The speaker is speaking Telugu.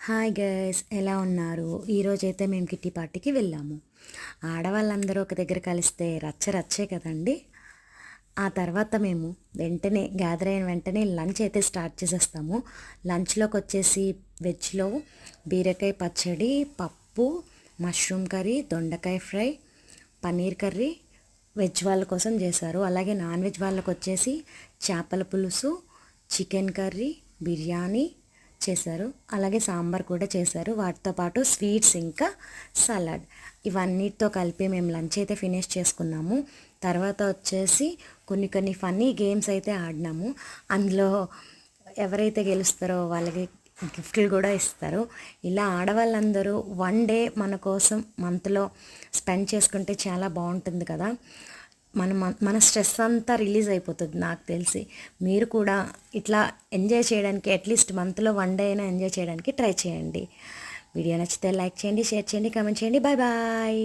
హాయ్ గైస్, ఎలా ఉన్నారు? ఈరోజైతే మేము కిట్టి పార్టీకి వెళ్ళాము. ఆడవాళ్ళందరూ ఒక దగ్గర కలిస్తే రచ్చే కదండి. ఆ తర్వాత మేము వెంటనే గ్యాదర్ అయిన వెంటనే లంచ్ అయితే స్టార్ట్ చేసేస్తాము. లంచ్లోకి వచ్చేసి వెజ్లో బీరకాయ పచ్చడి, పప్పు, మష్రూమ్ కర్రీ, దొండకాయ ఫ్రై, పన్నీర్ కర్రీ వెజ్ వాళ్ళ కోసం చేశారు. అలాగే నాన్ వెజ్ వాళ్ళకి వచ్చేసి చేపల పులుసు, చికెన్ కర్రీ, బిర్యానీ చేశారు. అలాగే సాంబార్ కూడా చేశారు. వాటితో పాటు స్వీట్స్ ఇంకా సలాడ్, ఇవన్నిటితో కలిపి మేము లంచ్ అయితే ఫినిష్ చేసుకున్నాము. తర్వాత వచ్చేసి కొన్ని ఫన్నీ గేమ్స్ అయితే ఆడినాము. అందులో ఎవరైతే గెలుస్తారో వాళ్ళకి గిఫ్ట్లు కూడా ఇస్తారు. ఇలా ఆడవాళ్ళందరూ వన్ డే మన కోసం మంత్లో స్పెండ్ చేసుకుంటే చాలా బాగుంటుంది కదా. మన స్ట్రెస్ అంతా రిలీజ్ అయిపోతుంది. నాకు తెలిసి మీరు కూడా ఇట్లా ఎంజాయ్ చేయడానికి అట్లీస్ట్ మంత్లో వన్ డే అయినా ఎంజాయ్ చేయడానికి ట్రై చేయండి. వీడియో నచ్చితే లైక్ చేయండి, షేర్ చేయండి, కామెంట్ చేయండి. Bye bye.